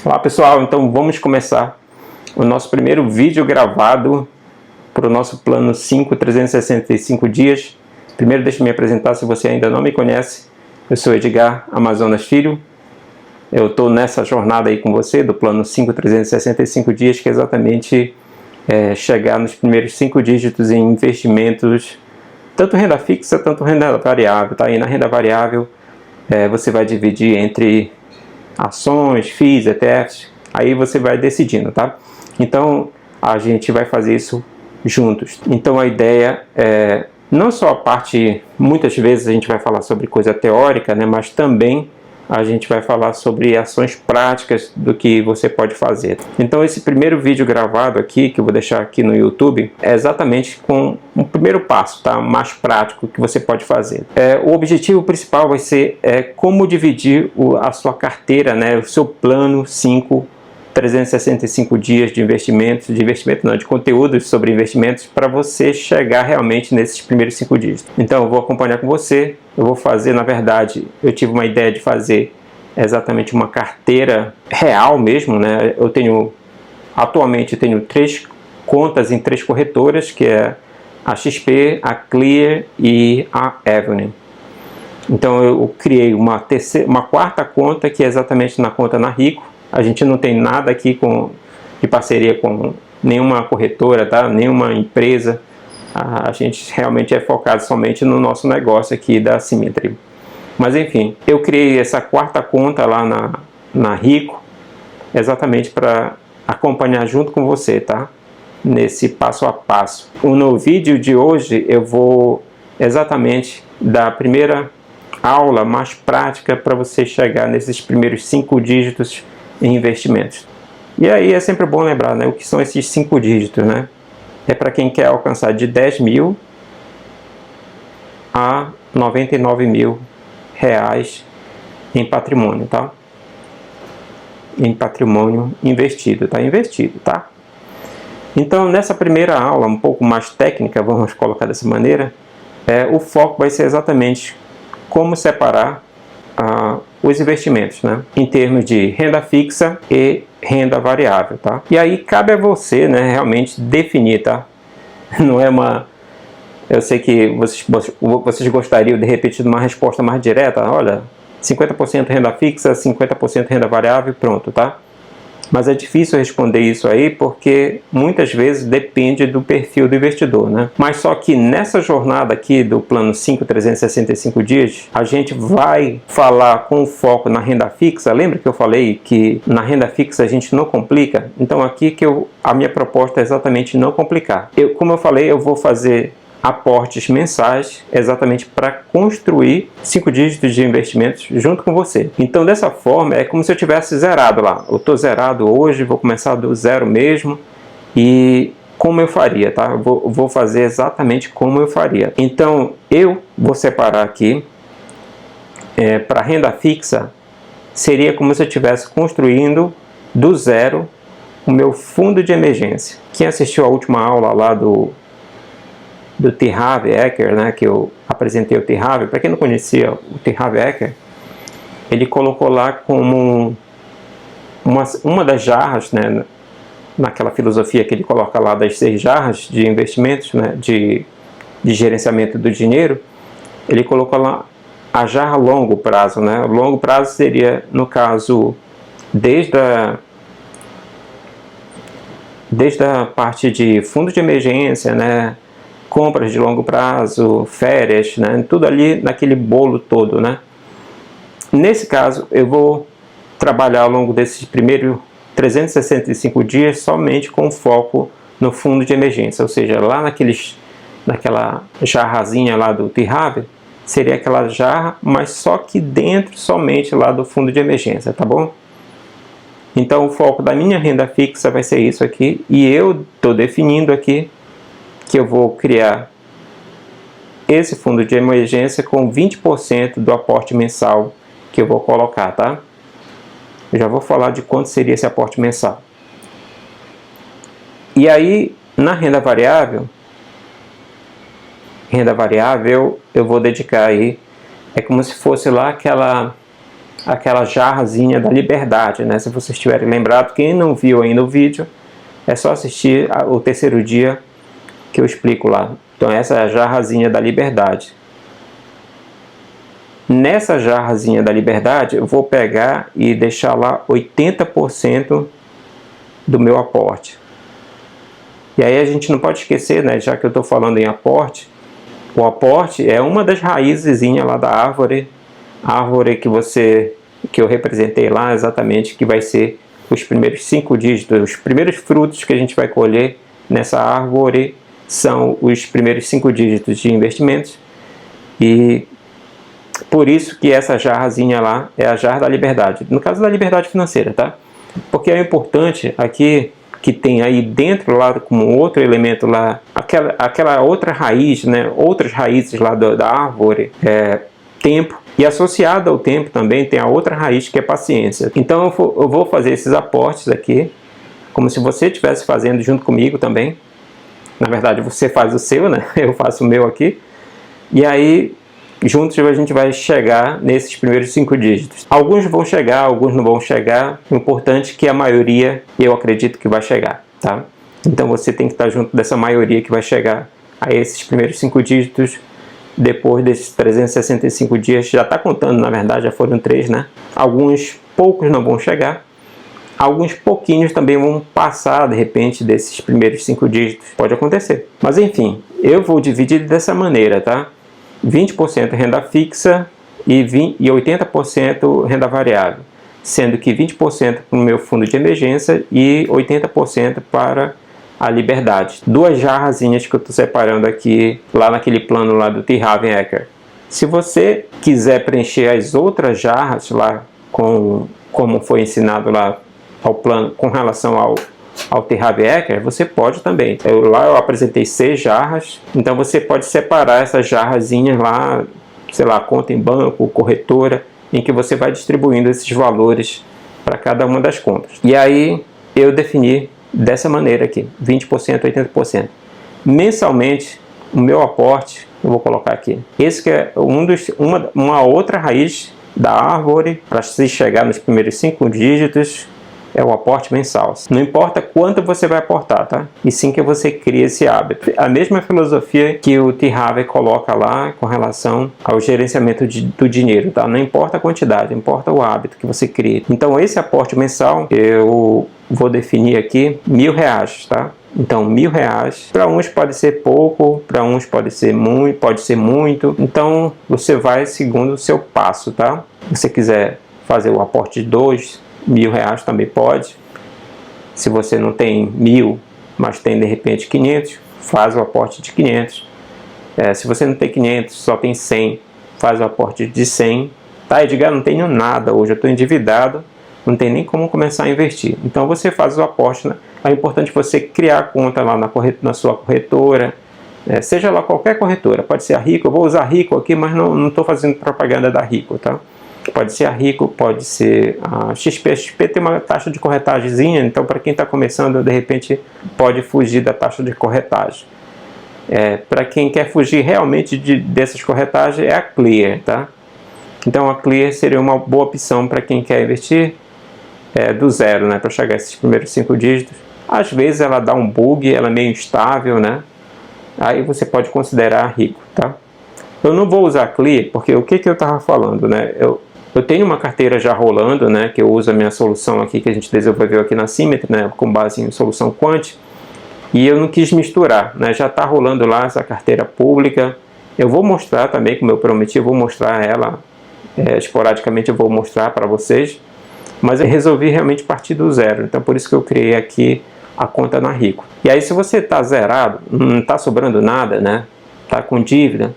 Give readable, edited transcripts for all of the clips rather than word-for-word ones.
Olá pessoal, então vamos começar o nosso primeiro vídeo gravado para o nosso plano 365 dias. Primeiro deixa eu me apresentar, se você ainda não me conhece. Eu sou Edgar Amazonas Filho. Eu estou nessa jornada aí com você do plano 365 dias, que é exatamente chegar nos primeiros 5 dígitos em investimentos, tanto renda fixa, tanto renda variável. Tá? E na renda variável você vai dividir entre ações, FIIs, ETFs, aí você vai decidindo, tá? Então a gente vai fazer isso juntos. Então a ideia é não só a parte, muitas vezes a gente vai falar sobre coisa teórica, né, mas também a gente vai falar sobre ações práticas do que você pode fazer. Então esse primeiro vídeo gravado aqui, que eu vou deixar aqui no YouTube, é exatamente com um primeiro passo, tá? Mais prático que você pode fazer. O objetivo principal vai ser como dividir a sua carteira, né? O seu plano 365 dias de investimento não, de conteúdos sobre investimentos, para você chegar realmente nesses primeiros 5 dígitos. Então eu vou acompanhar com você, eu vou fazer, na verdade, eu tive uma ideia de fazer exatamente uma carteira real mesmo, né? Atualmente tenho 3 contas em 3 corretoras, que é a XP, a Clear e a Avenue. Então eu criei uma quarta conta, que é exatamente na conta na Rico. A gente não tem nada aqui de parceria com nenhuma corretora, tá? Nenhuma empresa. A gente realmente é focado somente no nosso negócio aqui da Symmetry. Mas enfim, eu criei essa quarta conta lá na Rico, exatamente para acompanhar junto com você, tá? Nesse passo a passo. No vídeo de hoje eu vou exatamente dar a primeira aula mais prática para você chegar nesses primeiros 5 dígitos em investimentos. E aí é sempre bom lembrar, né, o que são esses 5 dígitos, né? É para quem quer alcançar de 10 mil a 99 mil reais em patrimônio, tá? Em patrimônio investido, tá? Investido, tá? Então, nessa primeira aula, um pouco mais técnica, vamos colocar dessa maneira, o foco vai ser exatamente como separar os investimentos, né, em termos de renda fixa e renda variável, tá? E aí cabe a você, né, realmente definir, tá? Não é eu sei que vocês gostariam de repetir uma resposta mais direta, olha, 50% renda fixa, 50% renda variável, pronto, tá? Mas é difícil responder isso aí, porque muitas vezes depende do perfil do investidor, né? Mas só que nessa jornada aqui do plano 365 dias, a gente vai falar com foco na renda fixa. Lembra que eu falei que na renda fixa a gente não complica? Então aqui a minha proposta é exatamente não complicar. Como eu falei, eu vou fazer aportes mensais, exatamente para construir 5 dígitos de investimentos junto com você. Então dessa forma é como se eu tivesse zerado lá. Eu estou zerado hoje, vou começar do zero mesmo. E como eu faria, tá? Eu vou fazer exatamente como eu faria. Então eu vou separar aqui para renda fixa, seria como se eu estivesse construindo do zero o meu fundo de emergência. Quem assistiu a última aula lá do T. Harv Eker, né, que eu apresentei o T. Harv, para quem não conhecia o T. Harv Eker, ele colocou lá como uma das jarras, né, naquela filosofia que ele coloca lá das 6 jarras de investimentos, né, de gerenciamento do dinheiro, ele colocou lá a jarra longo prazo, né? O longo prazo seria, no caso, desde a parte de fundo de emergência, né, compras de longo prazo, férias, né? Tudo ali naquele bolo todo, né? Nesse caso, eu vou trabalhar ao longo desses primeiros 365 dias somente com foco no fundo de emergência, ou seja, lá naquela jarrazinha lá do T. Harv, seria aquela jarra, mas só que dentro somente lá do fundo de emergência, tá bom? Então o foco da minha renda fixa vai ser isso aqui, e eu estou definindo aqui que eu vou criar esse fundo de emergência com 20% do aporte mensal que eu vou colocar, tá? Eu já vou falar de quanto seria esse aporte mensal. E aí, na renda variável, renda variável, eu vou dedicar aí, é como se fosse lá aquela jarrazinha da liberdade, né? Se vocês tiverem lembrado, quem não viu ainda o vídeo, é só assistir o terceiro dia que eu explico lá. Então essa é a jarrazinha da liberdade. Nessa jarrazinha da liberdade, eu vou pegar e deixar lá 80% do meu aporte. E aí a gente não pode esquecer, né, já que eu estou falando em aporte, o aporte é uma das raizezinhas lá da árvore que eu representei lá exatamente, que vai ser os primeiros 5 dígitos, os primeiros frutos que a gente vai colher nessa árvore são os primeiros 5 dígitos de investimentos. E por isso que essa jarrazinha lá é a jarra da liberdade, no caso da liberdade financeira, tá? Porque é importante aqui que tem aí dentro lá como outro elemento lá, aquela outra raiz, né? Outras raízes lá da árvore, tempo. E associado ao tempo também tem a outra raiz que é paciência. Então eu vou fazer esses aportes aqui, como se você estivesse fazendo junto comigo também. Na verdade você faz o seu, né? Eu faço o meu aqui. E aí juntos a gente vai chegar nesses primeiros 5 dígitos. Alguns vão chegar, alguns não vão chegar. O importante é que a maioria, eu acredito que vai chegar, tá? Então você tem que estar junto dessa maioria que vai chegar a esses primeiros 5 dígitos. Depois desses 365 dias, já está contando, na verdade, já foram 3, né? Alguns poucos não vão chegar. Alguns pouquinhos também vão passar, de repente, desses primeiros 5 dígitos. Pode acontecer. Mas enfim, eu vou dividir dessa maneira, tá? 20% renda fixa e 80% renda variável, sendo que 20% para o meu fundo de emergência e 80% para a liberdade. 2 jarrazinhas que eu estou separando aqui, lá naquele plano lá do T. Harv Eker. Se você quiser preencher as outras jarras lá, como foi ensinado lá ao plano, com relação ao T. Harv Eker, você pode também. Lá eu apresentei 6 jarras, então você pode separar essas jarrazinhas lá, sei lá, conta em banco, corretora, em que você vai distribuindo esses valores para cada uma das contas. E aí eu defini dessa maneira aqui, 20%, 80%. Mensalmente, o meu aporte, eu vou colocar aqui, esse que é uma outra raiz da árvore, para se chegar nos primeiros 5 dígitos, é o aporte mensal. Não importa quanto você vai aportar, tá? E sim que você cria esse hábito. A mesma filosofia que o T. Harv coloca lá com relação ao gerenciamento do dinheiro, tá? Não importa a quantidade, importa o hábito que você cria. Então esse aporte mensal, eu vou definir aqui R$1.000, tá? Então, R$1.000, para uns pode ser pouco, para uns pode ser muito. Então, você vai segundo o seu passo, tá? Se você quiser fazer o aporte de R$2.000 também pode. Se você não tem 1.000, mas tem de repente 500, faz o aporte de 500. Se você não tem 500, só tem 100, faz o aporte de 100. Tá, Edgar, não tenho nada hoje, eu estou endividado, não tem nem como começar a investir. Então você faz o aporte, né? É importante você criar a conta lá na sua corretora, seja lá qualquer corretora, pode ser a Rico, eu vou usar a Rico aqui, mas não estou fazendo propaganda da Rico, tá? Pode ser a Rico, pode ser a XP. A XP tem uma taxa de corretagemzinha, então para quem está começando, de repente pode fugir da taxa de corretagem. Para quem quer fugir realmente dessas corretagens, é a Clear, tá? Então a Clear seria uma boa opção para quem quer investir do zero, né? Para chegar a esses primeiros 5 dígitos. Às vezes ela dá um bug, ela é meio instável, né? Aí você pode considerar a Rico, tá? Eu não vou usar a Clear, porque o que eu estava falando, né? Eu tenho uma carteira já rolando, né? Que eu uso a minha solução aqui, que a gente desenvolveu aqui na Symmetry, né? Com base em solução Quant. E eu não quis misturar, né? Já está rolando lá essa carteira pública. Eu vou mostrar também, como eu prometi, eu vou mostrar ela, esporadicamente eu vou mostrar para vocês. Mas eu resolvi realmente partir do zero, então por isso que eu criei aqui a conta na Rico. E aí se você está zerado, não está sobrando nada, né? Está com dívida,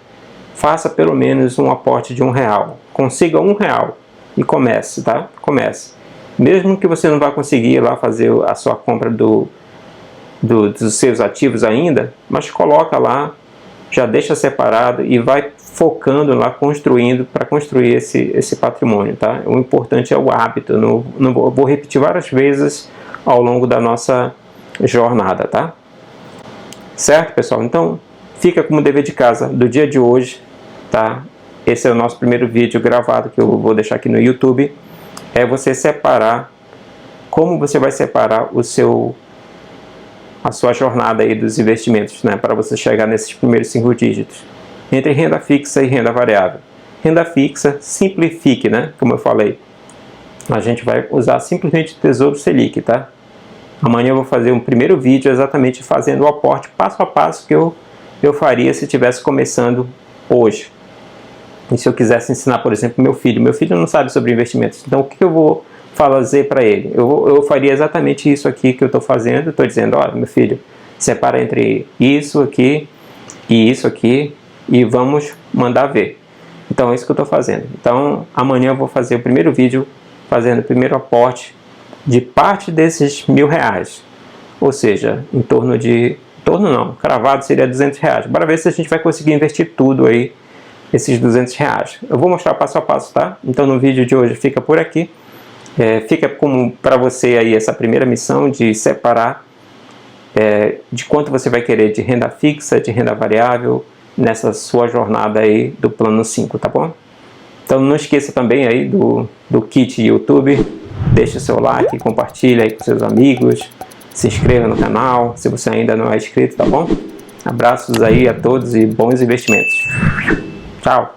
faça pelo menos um aporte de R$1. Consiga R$1 e comece, tá? Comece. Mesmo que você não vá conseguir lá fazer a sua compra dos seus ativos ainda, mas coloca lá, já deixa separado e vai focando lá, para construir esse patrimônio, tá? O importante é o hábito, vou repetir várias vezes ao longo da nossa jornada, tá? Certo, pessoal? Então, fica como dever de casa do dia de hoje, tá? esse é o nosso primeiro vídeo gravado que eu vou deixar aqui no YouTube, é você separar, como você vai separar a sua jornada aí dos investimentos, né, para você chegar nesses primeiros 5 dígitos, entre renda fixa e renda variável. Renda fixa, simplifique, né, como eu falei, a gente vai usar simplesmente Tesouro Selic, tá? Amanhã eu vou fazer um primeiro vídeo exatamente fazendo o aporte passo a passo que eu faria se estivesse começando hoje. E se eu quisesse ensinar, por exemplo, meu filho não sabe sobre investimentos, então o que eu vou fazer para ele? Eu faria exatamente isso aqui que eu estou fazendo, estou dizendo, olha, meu filho, separa entre isso aqui e isso aqui e vamos mandar ver. Então é isso que eu estou fazendo. Então amanhã eu vou fazer o primeiro vídeo fazendo o primeiro aporte de parte desses R$1.000, ou seja, cravado seria R$200. Bora ver se a gente vai conseguir investir tudo aí, esses R$200. Eu vou mostrar passo a passo, tá? Então no vídeo de hoje fica por aqui. Fica como para você aí essa primeira missão de separar de quanto você vai querer de renda fixa, de renda variável, nessa sua jornada aí do plano 5, tá bom? Então não esqueça também aí do kit YouTube, deixe o seu like, compartilhe aí com seus amigos, se inscreva no canal, se você ainda não é inscrito, tá bom? Abraços aí a todos e bons investimentos. Tchau!